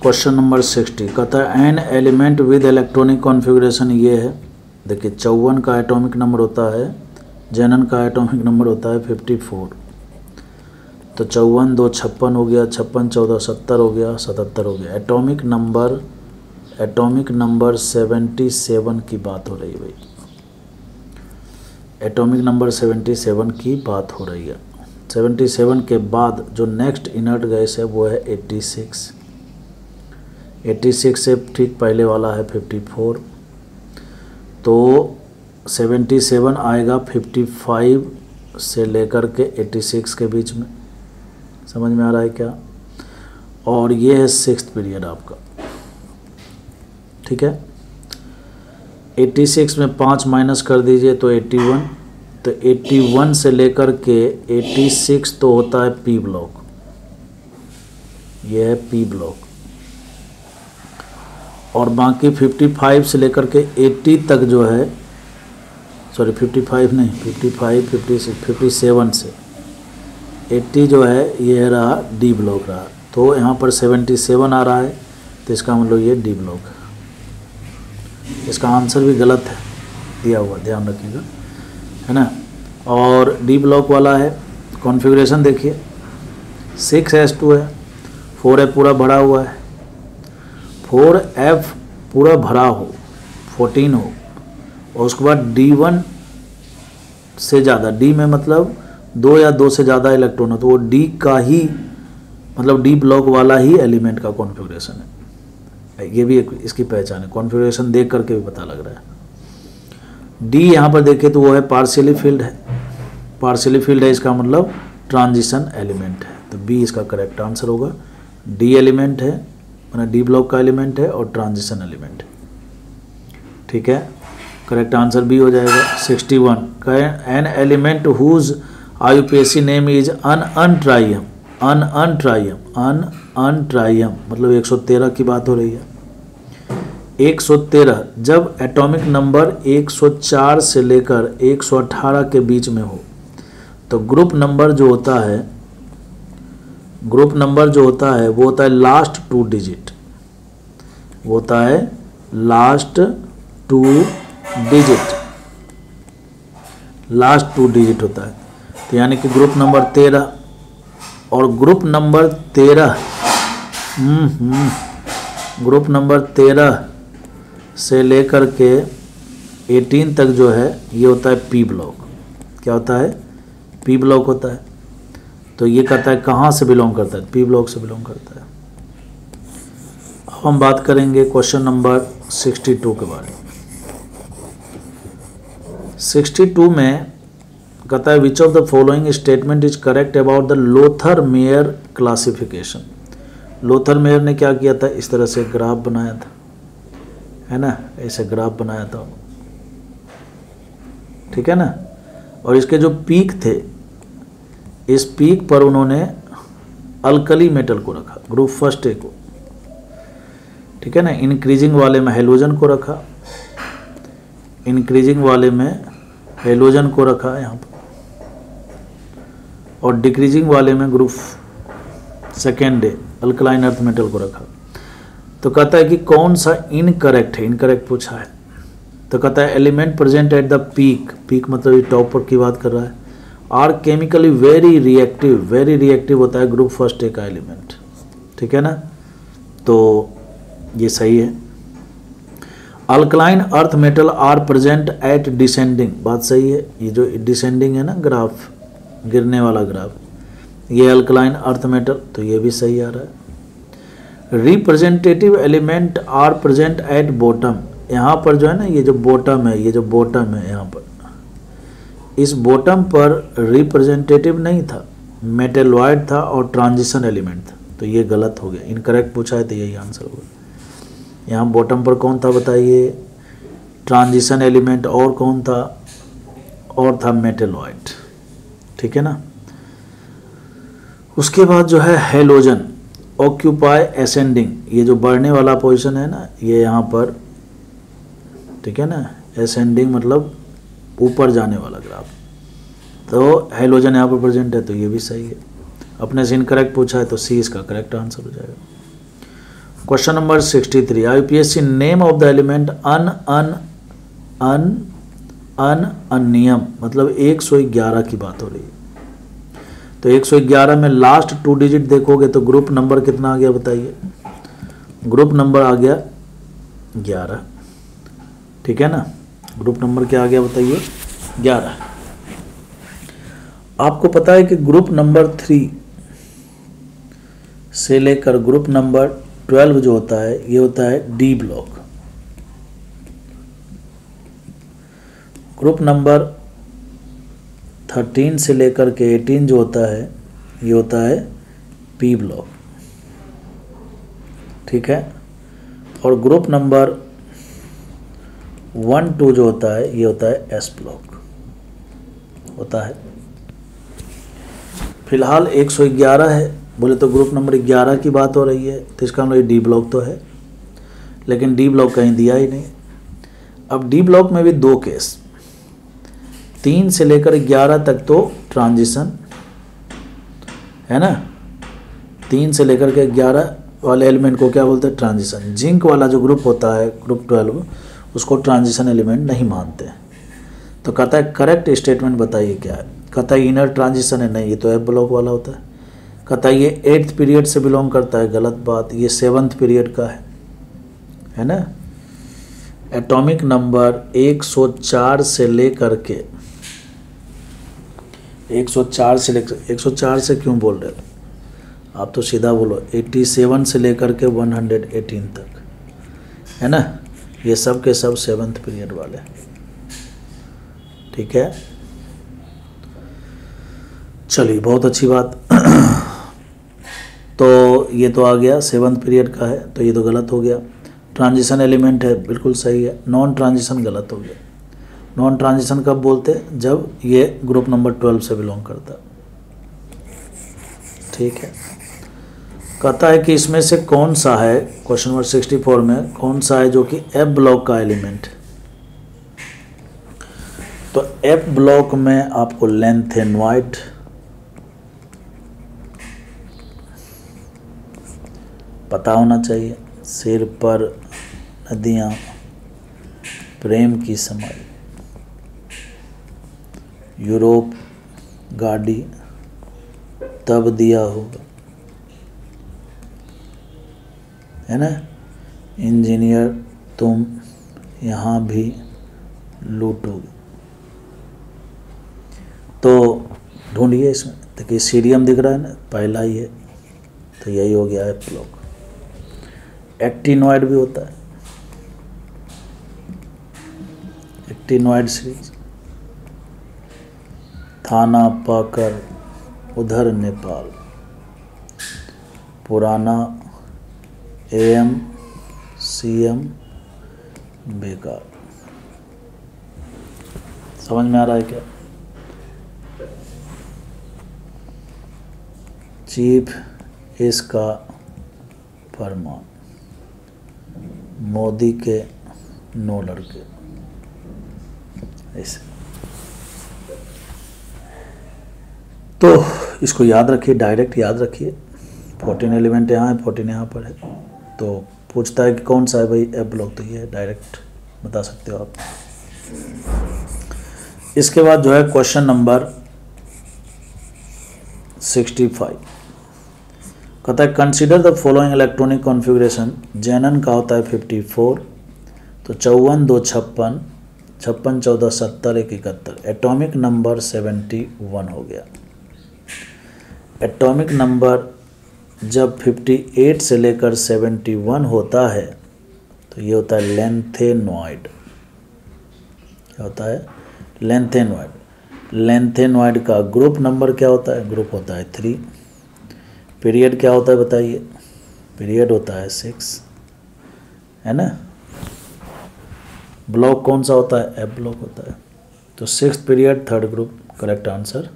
Question number 60 कहता है an element with electronic configuration ये है। देखिए 54 का एटॉमिक नंबर होता है, जेनन का एटॉमिक नंबर होता है 54। तो 54 2 56 हो गया, 56 14 70 हो गया, 77 हो गया। एटॉमिक नंबर 77 की बात हो रही है भाई। एटॉमिक नंबर 77 की बात हो रही है। 77 के बाद जो नेक्स्ट इनर्ट गैस है वो है 86। 86 से ठीक पहले वाला है 54। तो 77 आएगा 55 से लेकर के 86 के बीच में। समझ में आ रहा है क्या? और ये है 6th पीरियड आपका, ठीक है। 86 में 5 माइनस कर दीजिए तो 81। तो 81 से लेकर के 86 तो होता है पी ब्लॉक, ये है पी ब्लॉक। और बाकी 55 से लेकर के 80 तक जो है, सॉरी 55 नहीं, 55 56 57 से 80 जो है ये रहा डी ब्लॉक रहा। तो यहाँ पर 77 आ रहा है, तो इसका मतलब ये डी ब्लॉक है। इसका आंसर भी गलत है दिया हुआ, ध्यान रखिएगा, है ना। और डी ब्लॉक वाला है कॉन्फ़िगरेशन देखिए, 6s2 है, 4f पूरा भरा हुआ है, 4f पूरा भरा हो, 14 हो, और उसके बाद D1 से ज़्यादा, D में मतलब 2 या 2 से ज़्यादा इलेक्ट्रॉन हो, तो वो D का ही मतलब D ब्लॉक वाला ही एलिमेंट का कॉन्फ़िगरेशन है। ये भी एक इसकी पहचान है, कॉन्फ़िगरेशन देख करके भी पता लग रहा है। D यहाँ पर देखें तो वो है पार्शियली फिल्ड है, पार्शियली फिल्ड है, इसका मतलब ट्रांजिशन एलिमेंट है। तो B इसका करेक्ट आंसर होगा। D एलिमेंट है, मैंने डी ब्लॉक का एलिमेंट है और ट्रांजिशन एलिमेंट है, ठीक है। करेक्ट आंसर बी हो जाएगा। 61 का an element whose IUPAC name is ununtrium, ununtrium मतलब 113 की बात हो रही है। 113 जब एटॉमिक नंबर 104 से लेकर 118 के बीच में हो, तो ग्रुप नंबर जो होता है वो होता है लास्ट 2 डिजिट, वो होता है लास्ट 2 डिजिट होता है। तो यानी कि ग्रुप नंबर 13, और ग्रुप नंबर 13 ग्रुप नंबर 13 से लेकर के 18 तक जो है ये होता है पी ब्लॉक। क्या होता है? पी ब्लॉक होता है। तो ये कहता है कहाँ से बिलोंग करता है? पी ब्लॉक से बिलोंग करता है। अब हम बात करेंगे क्वेश्चन नंबर 62 के बारे में। 62 में कहता है which of the following statement is correct about the Lothar Meyer classification. Lothar Meyer ने क्या किया था? इस तरह से ग्राफ बनाया था, है ना, ऐसे ग्राफ बनाया था, ठीक है ना। और इसके जो पीक थे, इस पीक पर उन्होंने अल्कली मेटल को रखा, ग्रुप फर्स्ट ए को, ठीक है ना। इंक्रीजिंग वाले में हेलोजन को रखा, इंक्रीजिंग वाले में हेलोजन को रखा यहाँ पर, और डिक्रीजिंग वाले में ग्रुप सेकेंड ए अल्कलाइन अर्थ मेटल को रखा। तो कहता है कि कौन सा इनकरेक्ट है, इनकरेक्ट पूछा है। तो कहता है element present at the peak, peak मतलब ये टॉप पर की बात कर रहा है, आर केमिकली वेरी रिएक्टिव होता है ग्रुप फर्स्ट ए का एलिमेंट, ठीक है ना। तो ये सही है। Alkaline earth metal are present at descending, बात सही है। ये जो डिसेंडिंग है ना ग्राफ, गिरने वाला ग्राफ, ये अल्कलाइन अर्थ मेटल, तो ये भी सही आ रहा है। Representative element are present at bottom, यहाँ पर जो है ना, ये जो बॉटम है, यहाँ पर, इस बॉटम पर रिप्रेजेंटेटिव नहीं था, मेटलॉइड था और ट्रांजिशन एलिमेंट था। तो ये गलत हो गया, इनकरेक्ट पूछा है, तो यही आंसर होगा। यहाँ बॉटम पर कौन था बताइए? Transition element. और कौन था? और था मेटलॉइड, ठीक है ना। उसके बाद जो है हेलोजन ऑक्यूपाई एसेंडिंग, ये जो बढ़ने वाला पोजीशन है ना, ये यहाँ पर, ठीक है ना। एसेंडिंग मतलब ऊपर जाने वाला ग्राफ, तो हेलोजन यहाँ पर प्रेजेंट है, तो ये भी सही है। अपने से इनकरेक्ट पूछा है, तो सी इसका करेक्ट आंसर हो जाएगा। Question number 63, IUPAC name of the element unununium, मतलब 111 की बात हो रही है। तो 111 में लास्ट 2 डिजिट देखोगे तो ग्रुप नंबर कितना आ गया बताइए? ग्रुप नंबर आ गया 11, ठीक है ना। ग्रुप नंबर क्या आ गया बताइए? 11। आपको पता है कि ग्रुप नंबर 3 से लेकर ग्रुप नंबर 12 जो होता है ये होता है डी ब्लॉक। ग्रुप नंबर 13 से लेकर के 18 जो होता है ये होता है पी ब्लॉक, ठीक है। और ग्रुप नंबर 1, 2 जो होता है ये होता है एस ब्लॉक होता है। फिलहाल 111 है, बोले तो ग्रुप नंबर 11 की बात हो रही है, तो इसका मतलब डी ब्लॉक तो है, लेकिन डी ब्लॉक कहीं दिया ही नहीं। अब डी ब्लॉक में भी 2 केस, 3 से लेकर 11 तक तो ट्रांजिशन है ना। 3 से लेकर के 11 वाले एलिमेंट को क्या बोलते हैं? ट्रांजिशन। जिंक वाला जो ग्रुप होता है ग्रुप 12 उसको ट्रांजिशन एलिमेंट नहीं मानते। तो कहता है करेक्ट स्टेटमेंट बताइए क्या है। कहता है इनर ट्रांजिशन है, नहीं, ये तो एफ ब्लॉक वाला होता है। कहता है ये 8th पीरियड से बिलोंग करता है, गलत बात, ये 7th पीरियड का है ना। एटॉमिक नंबर 104 से लेकर के 104 से क्यों बोल रहे हो आप? तो सीधा बोलो 87 से लेकर के 118 तक है ना। ये सब के सब 7th पीरियड वाले, ठीक है। चलिए बहुत अच्छी बात। तो ये तो आ गया 7th पीरियड का है, तो ये तो गलत हो गया। ट्रांजिशन एलिमेंट है, बिल्कुल सही है। नॉन ट्रांजिशन गलत हो गया। नॉन ट्रांजिशन कब बोलते? जब ये ग्रुप नंबर 12 से बिलोंग करता, ठीक है। कहता है कि इसमें से कौन सा है, क्वेश्चन नंबर 64 में कौन सा है जो कि एफ ब्लॉक का एलिमेंट। तो एफ ब्लॉक में आपको लैंथेनॉइड, पता होना चाहिए। सिर पर नदियाँ प्रेम की समाई, यूरोप गाड़ी तब दिया होगा, है ना। इंजीनियर तुम यहाँ भी लूटोगे। तो ढूंढिए इसमें, देखिए सीरियम दिख रहा है ना, पहला ही है, तो यही हो गया एफ ब्लॉक। एक्टिनॉइड भी होता है, एक्टिनॉइड सीरीज। थाना पाकर उधर नेपाल, पुराना AM CM बेकार। समझ में आ रहा है क्या? चीफ इसका फरमान, मोदी के 9 लड़के, ऐसे। तो इसको याद रखिए, डायरेक्ट याद रखिए। 14 एलिमेंट यहाँ है, 14 यहाँ पर है। तो पूछता है कि कौन सा है भाई एफ ब्लॉक, तो ये है, डायरेक्ट बता सकते हो आप। इसके बाद जो है क्वेश्चन नंबर 65, कहता है consider the following electronic configuration. Xenon का होता है 54, तो 54 2 56, 56 14 70 1 71। एटॉमिक नंबर 71 हो गया। एटॉमिक नंबर जब 58 से लेकर 71 होता है तो ये होता है लैंथेनॉइड। क्या होता है? लैंथेनॉइड। लैंथेनॉइड का ग्रुप नंबर क्या होता है? ग्रुप होता है 3। पीरियड क्या होता है बताइए? पीरियड होता है 6, है ना। ब्लॉक कौन सा होता है? एफ ब्लॉक होता है। तो 6th period 3rd group, correct answer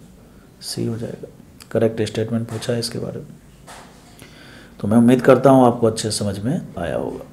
C हो जाएगा। करेक्ट स्टेटमेंट पूछा है इसके बारे में। तो मैं उम्मीद करता हूँ आपको अच्छे समझ में आया होगा।